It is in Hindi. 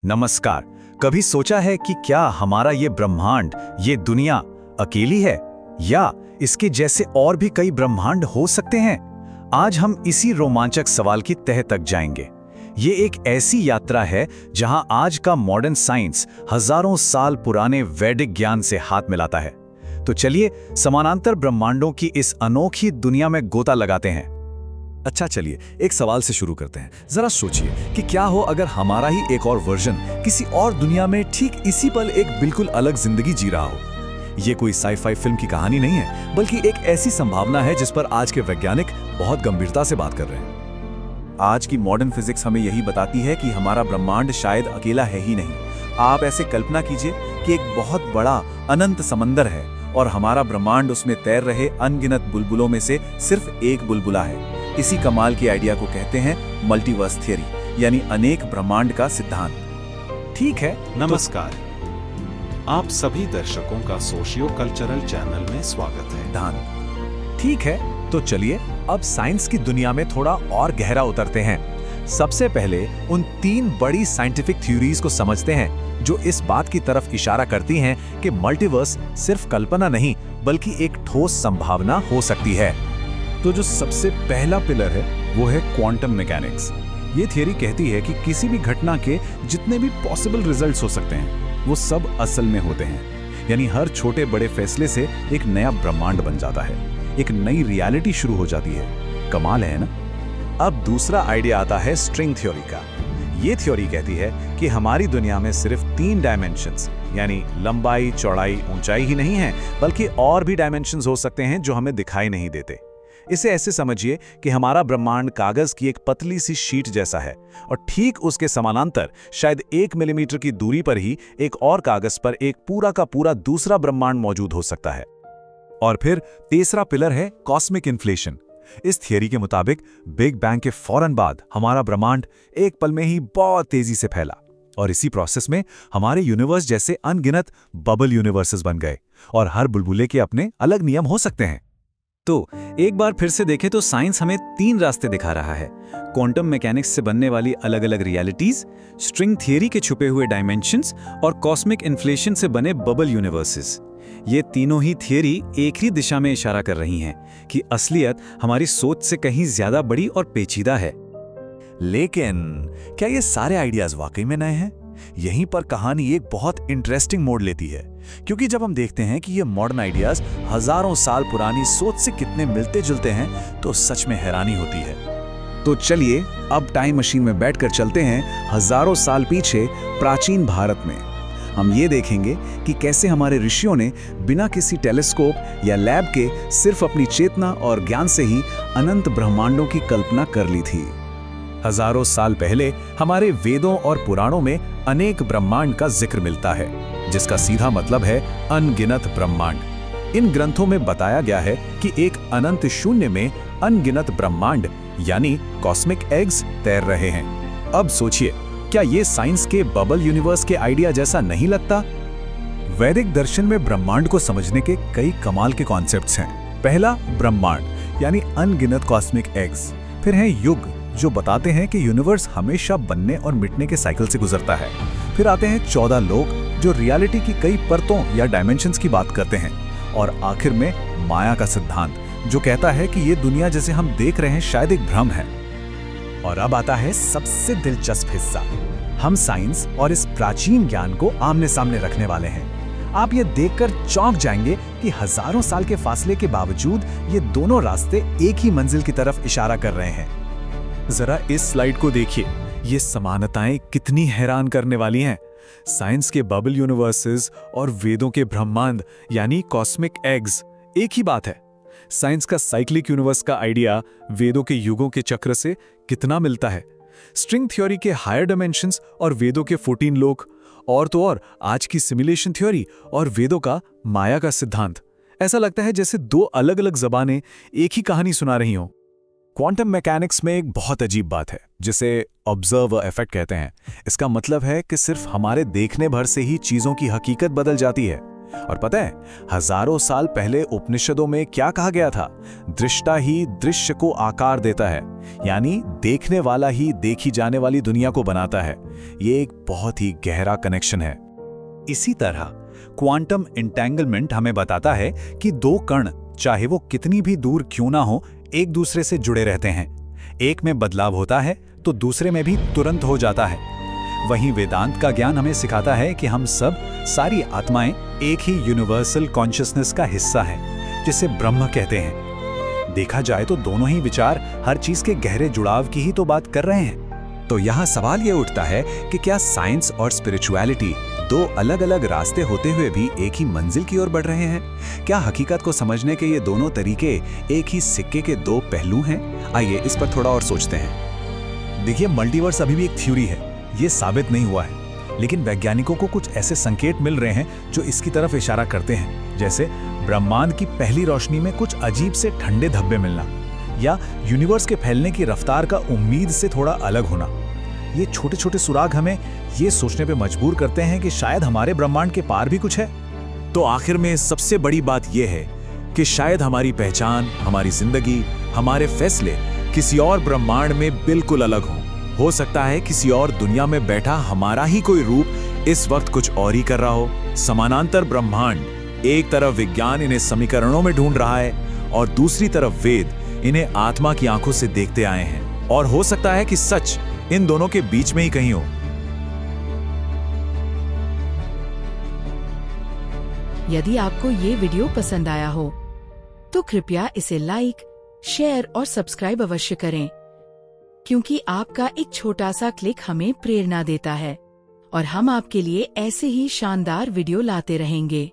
नमस्कार। कभी सोचा है कि क्या हमारा ये ब्रह्मांड, ये दुनिया अकेली है या इसके जैसे और भी कई ब्रह्मांड हो सकते हैं? आज हम इसी रोमांचक सवाल की तह तक जाएंगे। ये एक ऐसी यात्रा है जहां आज का मॉडर्न साइंस हजारों साल पुराने वैदिक ज्ञान से हाथ मिलाता है। तो चलिए समानांतर ब्रह्मांडों की इस अनोखी दुनिया में गोता लगाते हैं। अच्छा चलिए एक सवाल से शुरू करते हैं। जरा सोचिए कि क्या हो अगर हमारा ही एक और वर्जन किसी और दुनिया में ठीक इसी पल एक बिल्कुल अलग जिंदगी जी रहा हो। ये कोई साई-फाई फिल्म की कहानी नहीं है, बल्कि एक ऐसी संभावना है जिस पर आज के वैज्ञानिक बहुत गंभीरता से बात कर रहे हैं। आज की मॉडर्न फिजिक्स हमें यही बताती है कि हमारा ब्रह्मांड शायद अकेला है ही नहीं। आप ऐसे कल्पना कीजिए कि एक बहुत बड़ा अनंत समंदर है और हमारा ब्रह्मांड उसमें तैर रहे अनगिनत बुलबुलों में से सिर्फ एक बुलबुला है। इसी कमाल की आइडिया को कहते हैं मल्टीवर्स थ्योरी, यानी अनेक ब्रह्मांड का सिद्धांत। ठीक है, नमस्कार। आप सभी दर्शकों का सोशियो कल्चरल चैनल में स्वागत है। ठीक है, तो चलिए अब साइंस की दुनिया में थोड़ा और गहरा उतरते हैं। सबसे पहले उन 3 बड़ी साइंटिफिक थ्योरीज को समझते हैं जो इस बात की तरफ इशारा करती हैं कि मल्टीवर्स सिर्फ कल्पना नहीं बल्कि एक ठोस संभावना हो सकती है। तो जो सबसे पहला पिलर है वो है क्वांटम मैकेनिक्स। ये थियरी कहती है कि किसी भी घटना के जितने भी पॉसिबल रिजल्ट्स हो सकते हैं वो सब असल में होते हैं, यानी हर छोटे बड़े फैसले से एक नया ब्रह्मांड बन जाता है, एक नई रियलिटी शुरू हो जाती है। कमाल है ना? अब दूसरा आइडिया आता है स्ट्रिंग थ्योरी का। ये थ्योरी कहती है कि हमारी दुनिया में सिर्फ 3 डायमेंशंस यानी लंबाई, चौड़ाई, ऊंचाई ही नहीं है, बल्कि और भी डायमेंशंस हो सकते हैं जो हमें दिखाई नहीं देते। इसे ऐसे समझिए कि हमारा ब्रह्मांड कागज की एक पतली सी शीट जैसा है और ठीक उसके समानांतर शायद 1 मिलीमीटर की दूरी पर ही एक और कागज पर एक पूरा का पूरा दूसरा ब्रह्मांड मौजूद हो सकता है। और फिर तीसरा पिलर है कॉस्मिक इन्फ्लेशन। इस थियरी के मुताबिक बिग बैंग के फौरन बाद हमारा ब्रह्मांड एक पल में ही बहुत तेजी से फैला और इसी प्रोसेस में हमारे यूनिवर्स जैसे अनगिनत बबल यूनिवर्सेस बन गए और हर बुलबुले के अपने अलग नियम हो सकते हैं। तो एक बार फिर से देखें तो साइंस हमें 3 रास्ते दिखा रहा है। क्वांटम मैकेनिक्स से बनने वाली अलग अलग रियलिटीज, स्ट्रिंग थियरी के छुपे हुए डायमेंशंस और कॉस्मिक इन्फ्लेशन से बने बबल यूनिवर्सेस। ये तीनों ही थियरी एक ही दिशा में इशारा कर रही हैं कि असलियत हमारी सोच से कहीं ज्यादा बड़ी और पेचीदा है। लेकिन क्या ये सारे आइडियाज वाकई में नए हैं? यहीं पर कहानी एक बहुत इंटरेस्टिंग मोड़ लेती है, क्योंकि जब हम देखते हैं कि ये मॉडर्न आइडियाज हजारों साल पुरानी सोच से कितने मिलते जुलते हैं तो सच में हैरानी होती है। तो चलिए अब टाइम मशीन में बैठकर चलते हैं हजारों साल पीछे प्राचीन भारत में। हम ये देखेंगे कि कैसे हमारे ऋषियों ने बिना किसी टेलीस्कोप या लैब के सिर्फ अपनी चेतना और ज्ञान से ही अनंत ब्रह्मांडों की कल्पना कर ली थी। हजारों साल पहले हमारे वेदों और पुराणों में अनेक ब्रह्मांड का जिक्र मिलता है, जिसका सीधा मतलब है अनगिनत ब्रह्मांड। इन ग्रंथों में बताया गया है कि एक अनंत शून्य में अनगिनत ब्रह्मांड यानी कॉस्मिक एग्स तैर रहे हैं। अब सोचिए, क्या ये साइंस के बबल यूनिवर्स के आइडिया जैसा नहीं लगता? वैदिक दर्शन में ब्रह्मांड को समझने के कई कमाल के कॉन्सेप्ट्स हैं। पहला ब्रह्मांड यानी अनगिनत कॉस्मिक एग्स। फिर है युग, जो बताते हैं कि यूनिवर्स हमेशा बनने और मिटने के साइकिल से गुजरता है। फिर आते हैं 14 लोक, जो रियलिटी की कई परतों या डायमेंशंस की बात करते हैं। और आखिर में माया का सिद्धांत, जो कहता है कि ये दुनिया जैसे हम देख रहे हैं शायद एक भ्रम है। और अब आता है सबसे दिलचस्प हिस्सा। हम साइंस और इस प्राचीन ज्ञान को आमने सामने रखने वाले हैं। आप ये देखकर चौंक जाएंगे कि हजारों साल के फासले के बावजूद ये दोनों रास्ते एक ही मंजिल की तरफ इशारा कर रहे हैं। जरा इस स्लाइड को देखिए, ये समानताएं कितनी हैरान करने वाली हैं। साइंस के बबल यूनिवर्सेस और वेदों के ब्रह्मांड यानी कॉस्मिक एग्स एक ही बात है। साइंस का साइक्लिक यूनिवर्स का आइडिया वेदों के युगों के चक्र से कितना मिलता है। स्ट्रिंग थ्योरी के हायर डायमेंशंस और वेदों के 14 लोक, और तो और आज की सिमुलेशन थ्योरी और वेदों का माया का सिद्धांत। ऐसा लगता है जैसे 2 अलग अलग जबानें एक ही कहानी सुना रही हों। क्वांटम मैकेनिक्स में एक बहुत अजीब बात है जिसे ऑब्जर्वर इफेक्ट कहते हैं। इसका मतलब है कि सिर्फ हमारे देखने भर से ही चीजों की हकीकत बदल जाती है। और पता है, हजारों साल पहले उपनिषदों में क्या कहा गया था? दृष्टा ही दृश्य को आकार देता है, यानी देखने वाला ही देखी जाने वाली दुनिया को बनाता है। ये एक बहुत ही गहरा कनेक्शन है। इसी तरह क्वांटम एंटेंगलमेंट हमें बताता है कि दो कण, चाहे वो कितनी भी दूर क्यों ना हो, एक दूसरे से जुड़े रहते हैं। एक में बदलाव होता है तो दूसरे में भी तुरंत हो जाता है। वहीं वेदांत का ज्ञान हमें सिखाता है कि हम सब, सारी आत्माएं एक ही यूनिवर्सल कॉन्शियसनेस का हिस्सा हैं, जिसे ब्रह्म कहते हैं। देखा जाए तो दोनों ही विचार हर चीज के गहरे जुड़ाव की ही तो बात कर रहे हैं। तो यहाँ सवाल ये उठता है कि क्या साइंस और स्पिरिचुअलिटी दो अलग अलग रास्ते होते हुए भी एक ही मंजिल की ओर बढ़ रहे हैं? क्या हकीकत को समझने के ये दोनों तरीके एक ही सिक्के के दो पहलू हैं? आइए इस पर थोड़ा और सोचते हैं। देखिए, मल्टीवर्स अभी भी एक थ्योरी है, ये साबित नहीं हुआ है, लेकिन वैज्ञानिकों को कुछ ऐसे संकेत मिल रहे हैं जो इसकी तरफ इशारा करते हैं। जैसे ब्रह्मांड की पहली रोशनी में कुछ अजीब से ठंडे धब्बे मिलना, या यूनिवर्स के फैलने की रफ्तार का उम्मीद से थोड़ा अलग होना। ये छोटे छोटे सुराग हमें ये सोचने पे मजबूर करते हैं कि शायद हमारे ब्रह्मांड के पार भी कुछ है। तो आखिर में सबसे बड़ी बात यह है कि शायद हमारी पहचान, हमारी जिंदगी, हमारे फैसले किसी और ब्रह्मांड में बिल्कुल अलग हों। हो सकता है किसी और दुनिया में बैठा हमारा ही कोई रूप इस वक्त कुछ और ही कर रहा हो। समानांतर ब्रह्मांड, एक तरफ विज्ञान इन्हें समीकरणों में ढूंढ रहा है और दूसरी तरफ वेद इन्हें आत्मा की आंखों से देखते आए हैं। और हो सकता है कि सच इन दोनों के बीच में ही कहीं हो। यदि आपको ये वीडियो पसंद आया हो तो कृपया इसे लाइक, शेयर और सब्सक्राइब अवश्य करें, क्योंकि आपका एक छोटा सा क्लिक हमें प्रेरणा देता है और हम आपके लिए ऐसे ही शानदार वीडियो लाते रहेंगे।